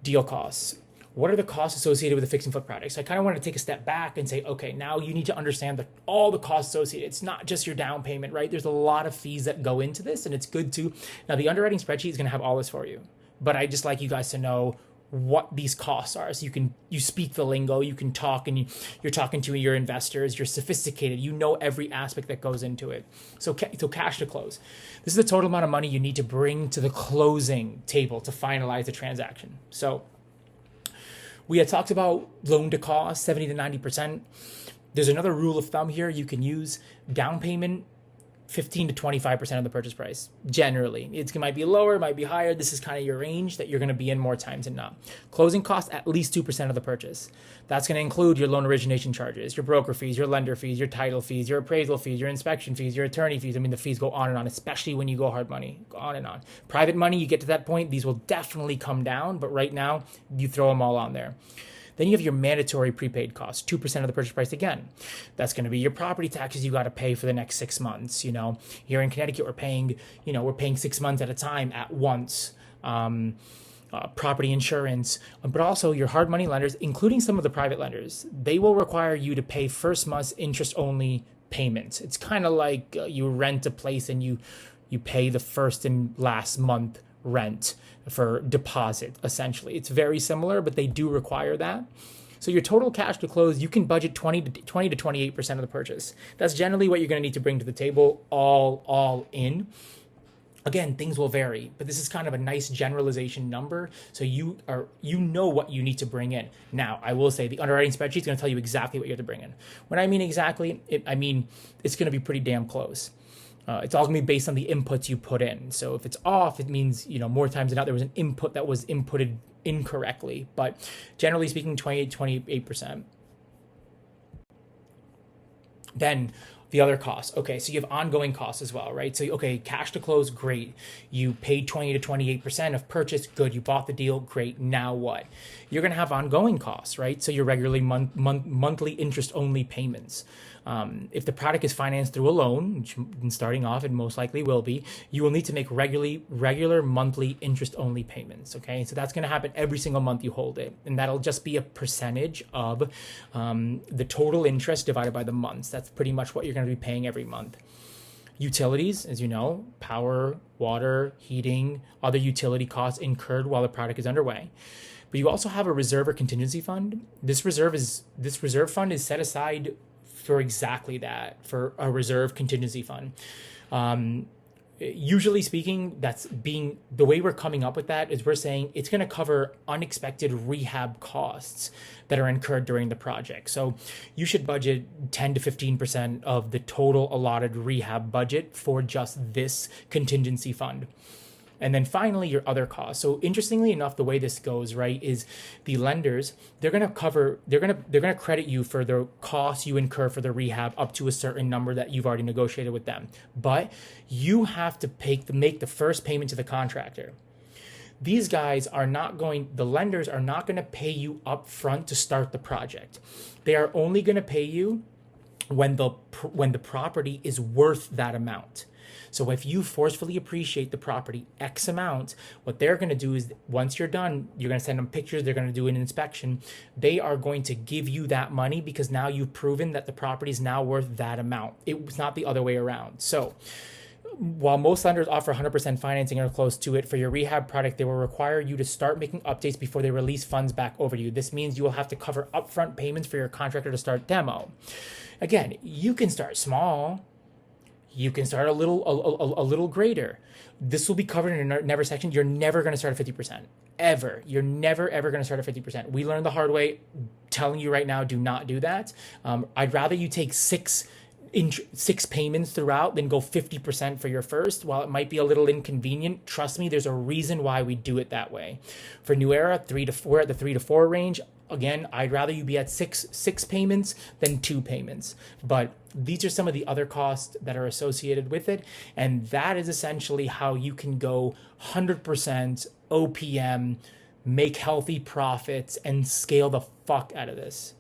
Deal costs. What are the costs associated with a fix and flip project? So I kind of want to take a step back and say, okay, now you need to understand all the costs associated. It's not just your down payment, right? There's a lot of fees that go into this, and it's good to. Now, the underwriting spreadsheet is going to have all this for you, but I just like you guys to know what these costs are, so you speak the lingo, you can talk, and you're talking to your investors, you're sophisticated, you know every aspect that goes into it. So cash to close, this is the total amount of money you need to bring to the closing table to finalize the transaction. So we had talked about loan to cost, 70 to 90%. There's another rule of thumb here you can use. Down payment, 15 to 25% of the purchase price. Generally, it might be lower, it might be higher. This is kind of your range that you're going to be in more times than not. Closing costs, at least 2% of the purchase. That's going to include your loan origination charges, your broker fees, your lender fees, your title fees, your appraisal fees, your inspection fees, your attorney fees. I mean, the fees go on and on, especially when you go hard money, go on and on. Private money, you get to that point, these will definitely come down, but right now you throw them all on there. Then you have your mandatory prepaid costs, 2% of the purchase price again. That's going to be your property taxes you got to pay for the next 6 months. Here in Connecticut, we're paying 6 months at a time at once. Property insurance, but also your hard money lenders, including some of the private lenders, they will require you to pay first month's interest only payments. It's kind of like you rent a place and you pay the first and last month rent for deposit, essentially. It's very similar, but they do require that. So your total cash to close, you can budget 20 to 28% of the purchase. That's generally what you're going to need to bring to the table, all in. Again, things will vary, but this is kind of a nice generalization number, so you know what you need to bring in. Now, I will say the underwriting spreadsheet is going to tell you exactly what you have to bring in. When I mean exactly, I mean it's going to be pretty damn close. It's all going to be based on the inputs you put in. So if it's off, it means, more times than not, there was an input that was inputted incorrectly. But generally speaking, 28%. Then the other costs. Okay, so you have ongoing costs as well, right? So, okay, cash to close, great. You paid 20 to 28% of purchase, good. You bought the deal, great. Now what? You're going to have ongoing costs, right? So your regularly monthly interest-only payments. If the product is financed through a loan, which starting off it most likely will be, you will need to make regular monthly interest-only payments, okay? So that's going to happen every single month you hold it, and that'll just be a percentage of the total interest divided by the months. That's pretty much what you're going to be paying every month. Utilities, as you know, power, water, heating, other utility costs incurred while the product is underway. But you also have a reserve or contingency fund. This reserve fund is set aside for exactly that, for a reserve contingency fund. Usually speaking, the way we're coming up with that is we're saying it's going to cover unexpected rehab costs that are incurred during the project. So you should budget 10 to 15% of the total allotted rehab budget for just this contingency fund. And then finally, your other costs. So interestingly enough, the way this goes, right, is the lenders, they're going to credit you for the costs you incur for the rehab up to a certain number that you've already negotiated with them. But you have to make the first payment to the contractor. These guys the lenders are not going to pay you up front to start the project. They are only going to pay you when the property is worth that amount. So if you forcefully appreciate the property X amount, what they're going to do is once you're done, you're going to send them pictures, they're going to do an inspection. They are going to give you that money because now you've proven that the property is now worth that amount. It's not the other way around. So while most lenders offer 100% financing or close to it for your rehab product, they will require you to start making updates before they release funds back over to you. This means you will have to cover upfront payments for your contractor to start demo. Again, you can start small. You can start a little greater. This will be covered in a never section. You're never going to start at 50%. Ever. You're never, ever going to start at 50%. We learned the hard way. Telling you right now, do not do that. I'd rather you take six payments throughout than go 50% for your first. While it might be a little inconvenient, trust me, there's a reason why we do it that way. For New Era, 3 to 4 at the 3 to 4 range. Again, I'd rather you be at six payments than 2 payments. But these are some of the other costs that are associated with it. And that is essentially how you can go 100% OPM, make healthy profits, and scale the fuck out of this.